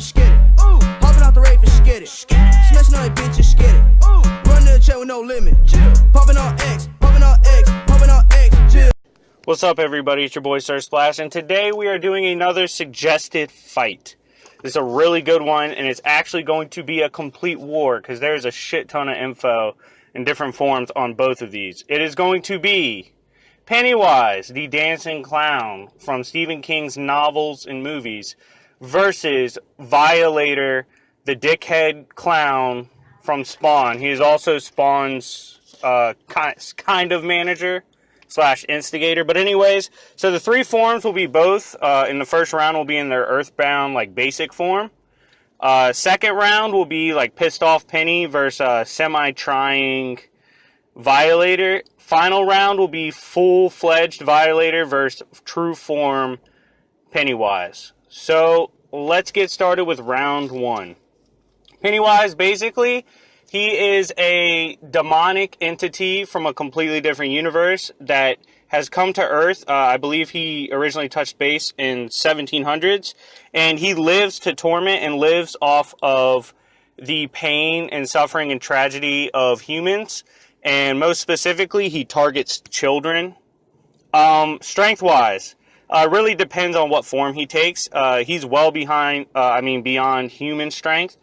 let's get it. Hopping out the rave and skid it. Smashing on that bitch and skid it. Run to the check with no limit. Popping on X, popping on X, popping on X. Chill. What's up, everybody? It's your boy Sir Splash, and today we are doing another suggested fight. This is a really good one, and it's actually going to be a complete war because there's a shit ton of info in different forms on both of these. It is going to be Pennywise, the dancing clown from Stephen King's novels and movies, versus Violator, the dickhead clown from Spawn. He is also Spawn's kind of manager / instigator. But anyways, so the three forms will be both in the first round will be in their earthbound like basic form. Second round will be like pissed off Penny versus semi-trying Violator. Final round will be full-fledged Violator versus true form Pennywise. So let's get started with round one. Pennywise, basically, he is a demonic entity from a completely different universe that has come to Earth. I believe he originally touched base in 1700s, and he lives to torment and lives off of the pain and suffering and tragedy of humans, and most specifically, he targets children. Strength-wise, really depends on what form he takes. He's well beyond human strength.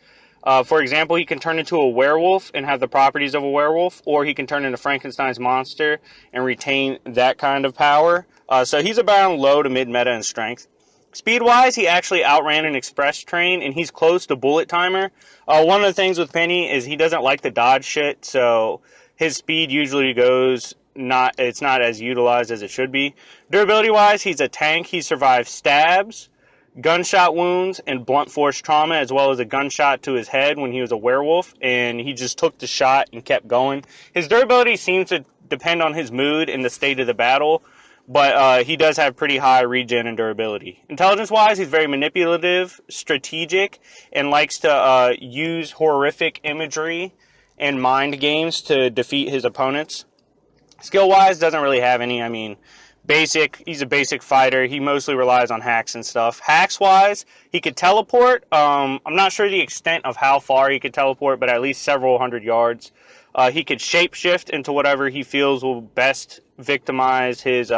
For example, he can turn into a werewolf and have the properties of a werewolf, or he can turn into Frankenstein's monster and retain that kind of power. So he's about low to mid-meta in strength. Speed-wise, he actually outran an express train, and he's close to bullet timer. One of the things with Penny is he doesn't like to dodge shit, so his speed usually it's not as utilized as it should be. Durability-wise, he's a tank. He survives stabs, gunshot wounds, and blunt force trauma, as well as a gunshot to his head when he was a werewolf, and he just took the shot and kept going. His durability seems to depend on his mood and the state of the battle, but he does have pretty high regen and durability. Intelligence-wise, he's very manipulative, strategic, and likes to use horrific imagery and mind games to defeat his opponents. Skill-wise, doesn't really have any. He's a basic fighter. He mostly relies on hacks and stuff. Hacks-wise, he could teleport. I'm not sure the extent of how far he could teleport, but at least several hundred yards. He could shapeshift into whatever he feels will best victimize his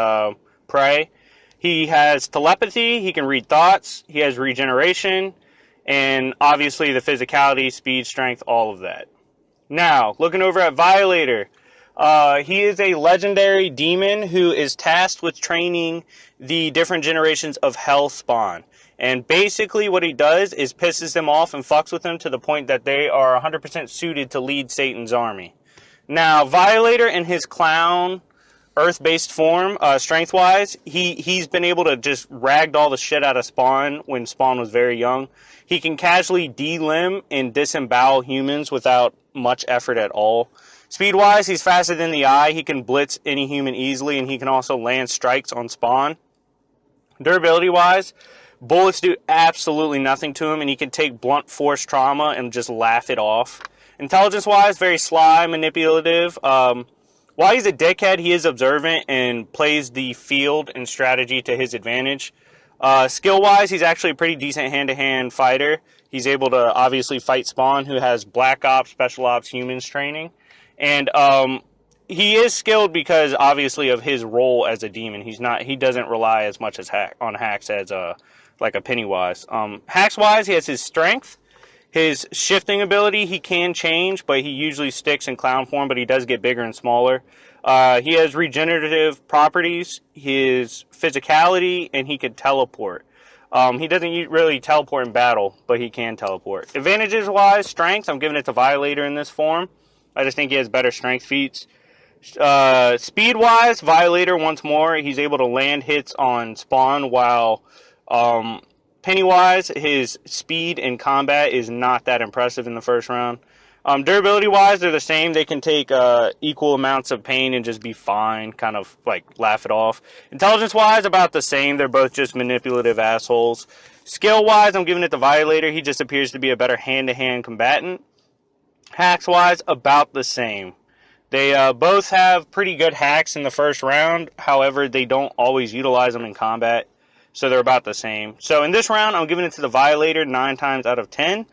prey. He has telepathy. He can read thoughts. He has regeneration. And obviously the physicality, speed, strength, all of that. Now, looking over at Violator. He is a legendary demon who is tasked with training the different generations of Hell Spawn. And basically what he does is pisses them off and fucks with them to the point that they are 100% suited to lead Satan's army. Now, Violator in his clown, earth-based form, strength-wise, he's been able to just ragdoll the shit out of Spawn when Spawn was very young. He can casually de-limb and disembowel humans without much effort at all. Speed-wise, he's faster than the eye. He can blitz any human easily, and he can also land strikes on Spawn. Durability-wise, bullets do absolutely nothing to him, and he can take blunt force trauma and just laugh it off. Intelligence-wise, very sly, manipulative. While he's a dickhead, he is observant and plays the field and strategy to his advantage. Skill-wise, he's actually a pretty decent hand-to-hand fighter. He's able to obviously fight Spawn, who has Black Ops, Special Ops, Humans training. And he is skilled because, obviously, of his role as a demon. He doesn't rely as much on hacks as like a Pennywise. Hacks-wise, he has his strength. His shifting ability, he can change, but he usually sticks in clown form, but he does get bigger and smaller. He has regenerative properties, his physicality, and he can teleport. He doesn't really teleport in battle, but he can teleport. Advantages-wise, strength, I'm giving it to Violator in this form. I just think he has better strength feats. Speed-wise, Violator, once more, he's able to land hits on Spawn, while Pennywise, his speed in combat is not that impressive in the first round. Durability-wise, they're the same. They can take equal amounts of pain and just be fine, kind of like laugh it off. Intelligence-wise, about the same. They're both just manipulative assholes. Skill-wise, I'm giving it to Violator. He just appears to be a better hand-to-hand combatant. Hacks-wise, about the same. They both have pretty good hacks in the first round. However, they don't always utilize them in combat. So they're about the same. So in this round, I'm giving it to the Violator 9 times out of 10.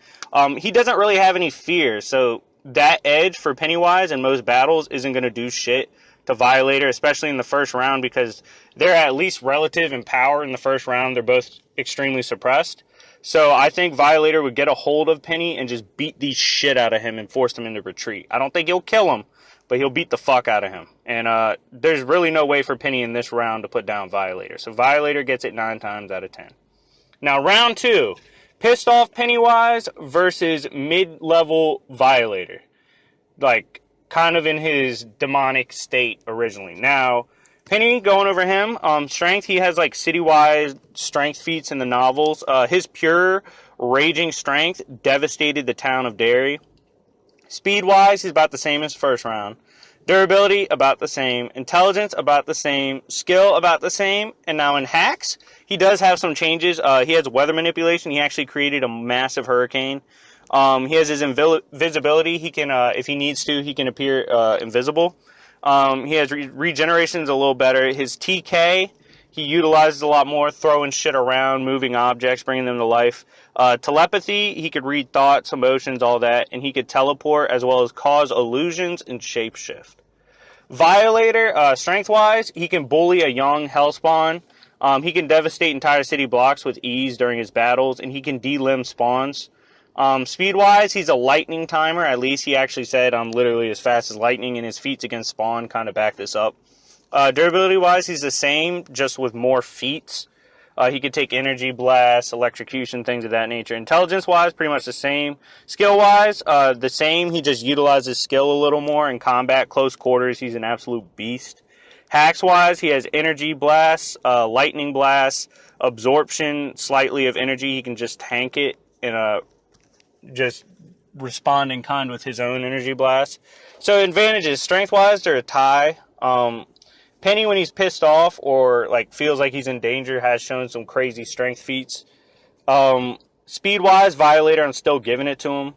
He doesn't really have any fear, so that edge for Pennywise in most battles isn't going to do shit to Violator, especially in the first round, because they're at least relative in power in the first round. They're both extremely suppressed. So I think Violator would get a hold of Penny and just beat the shit out of him and force him into retreat. I don't think he'll kill him, but he'll beat the fuck out of him. And there's really no way for Penny in this round to put down Violator. So Violator gets it 9 times out of 10. Now, round 2. Pissed off Pennywise versus mid-level Violator. Like, kind of in his demonic state originally. Now, Penny, going over him, strength, he has like citywide strength feats in the novels. His pure raging strength devastated the town of Derry. Speed-wise, he's about the same as first round. Durability, about the same. Intelligence, about the same. Skill, about the same. And now in hacks, he does have some changes. He has weather manipulation. He actually created a massive hurricane. He has his invisibility. He can, if he needs to, he can appear invisible. He has regeneration's a little better. His TK, he utilizes a lot more, throwing shit around, moving objects, bringing them to life. Telepathy, he could read thoughts, emotions, all that, and he could teleport as well as cause illusions and shapeshift. Violator, strength-wise, he can bully a young hellspawn. He can devastate entire city blocks with ease during his battles, and he can de-limb spawns. Speed-wise, he's a lightning timer. At least he actually said I'm literally as fast as lightning, and his feats against spawn kind of back this up. Durability-wise, he's the same, just with more feats. He could take energy blasts, electrocution, things of that nature. Intelligence-wise, pretty much the same. Skill-wise, the same. He just utilizes skill a little more in combat, close quarters. He's an absolute beast. Hacks-wise, he has energy blasts, lightning blasts, absorption slightly of energy. He can just tank it and just respond in kind with his own energy blast. So advantages, strength-wise, they're a tie. Penny, when he's pissed off or like feels like he's in danger, has shown some crazy strength feats. Speed-wise, Violator, I'm still giving it to him.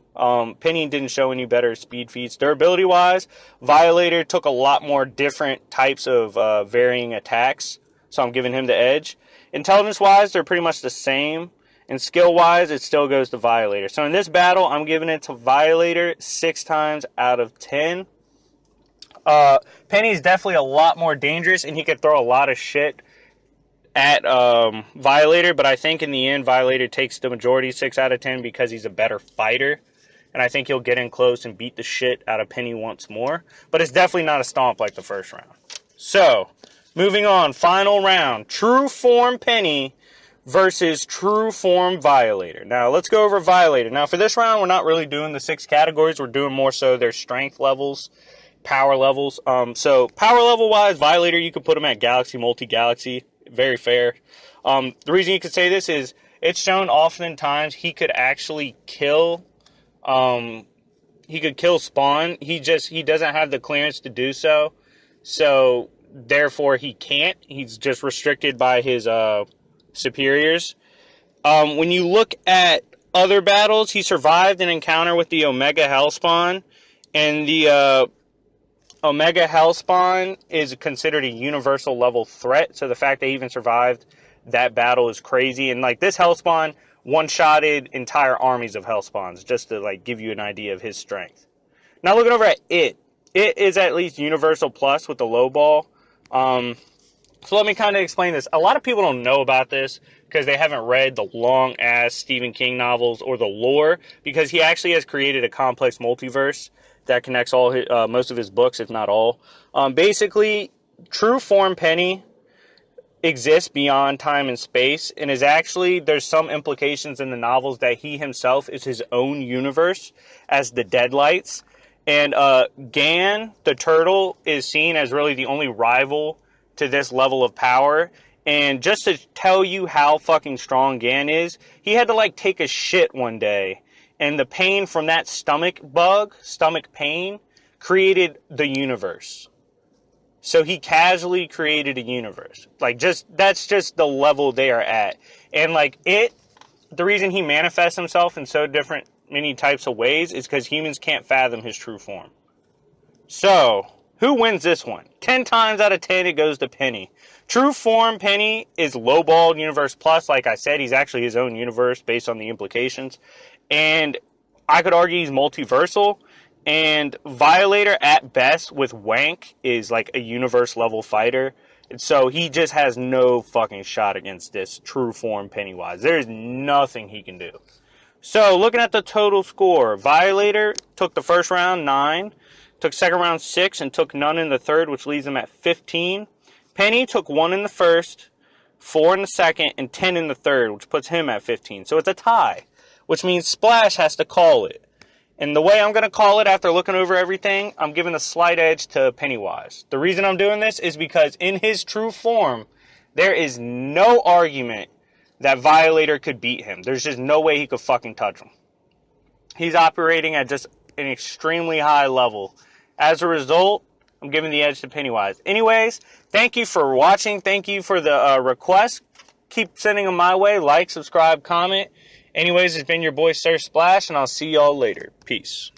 Penny didn't show any better speed feats. Durability-wise, Violator took a lot more different types of varying attacks, so I'm giving him the edge. Intelligence-wise, they're pretty much the same. And skill-wise, it still goes to Violator. So in this battle, I'm giving it to Violator 6 times out of 10. Penny's definitely a lot more dangerous, and he could throw a lot of shit at Violator, but I think in the end, Violator takes the majority, 6 out of 10, because he's a better fighter. And I think he'll get in close and beat the shit out of Penny once more. But it's definitely not a stomp like the first round. So, moving on, final round. True form Penny versus true form Violator. Now, let's go over Violator. Now, for this round, we're not really doing the 6 categories. We're doing more so their strength levels, power levels. So, power level-wise, Violator, you could put him at Galaxy, Multi-Galaxy. Very fair. The reason you could say this is it's shown oftentimes he could actually kill Spawn. He doesn't have the clearance to do so. So, therefore, he can't. He's just restricted by his superiors. When you look at other battles, he survived an encounter with the Omega Hellspawn, and the Omega Hellspawn is considered a universal level threat, so the fact that he even survived that battle is crazy. And like this Hellspawn one-shotted entire armies of Hellspawns, just to like give you an idea of his strength. Now looking over at it is at least universal plus with the low ball. So let me kind of explain this. A lot of people don't know about this because they haven't read the long-ass Stephen King novels or the lore, because he actually has created a complex multiverse that connects all his, most of his books, if not all. Basically, true form Penny exists beyond time and space, and is actually, there's some implications in the novels that he himself is his own universe as the Deadlights. And Gan, the turtle, is seen as really the only rival to this level of power. And just to tell you how fucking strong Gan is, he had to like take a shit one day, and the pain from that stomach pain, created the universe. So he casually created a universe. Like, that's just the level they are at. And like the reason he manifests himself in so many types of ways is because humans can't fathom his true form. So, Who wins this one? 10 times out of 10, it goes to Penny. True form, Penny is lowballed Universe Plus. Like I said, he's actually his own universe based on the implications. And I could argue he's multiversal. And Violator, at best, with Wank, is like a universe-level fighter. And so he just has no fucking shot against this true form Pennywise. There's nothing he can do. So, looking at the total score, Violator took the first round, 9. Took second round, 6, and took none in the third, which leaves him at 15. Penny took 1 in the first, 4 in the second, and 10 in the third, which puts him at 15. So it's a tie, which means Splash has to call it. And the way I'm going to call it after looking over everything, I'm giving a slight edge to Pennywise. The reason I'm doing this is because in his true form, there is no argument that Violator could beat him. There's just no way he could fucking touch him. He's operating at just an extremely high level. As a result, I'm giving the edge to Pennywise. Anyways, thank you for watching. Thank you for the requests. Keep sending them my way. Like, subscribe, comment. Anyways, it's been your boy, Sir Splash, and I'll see y'all later. Peace.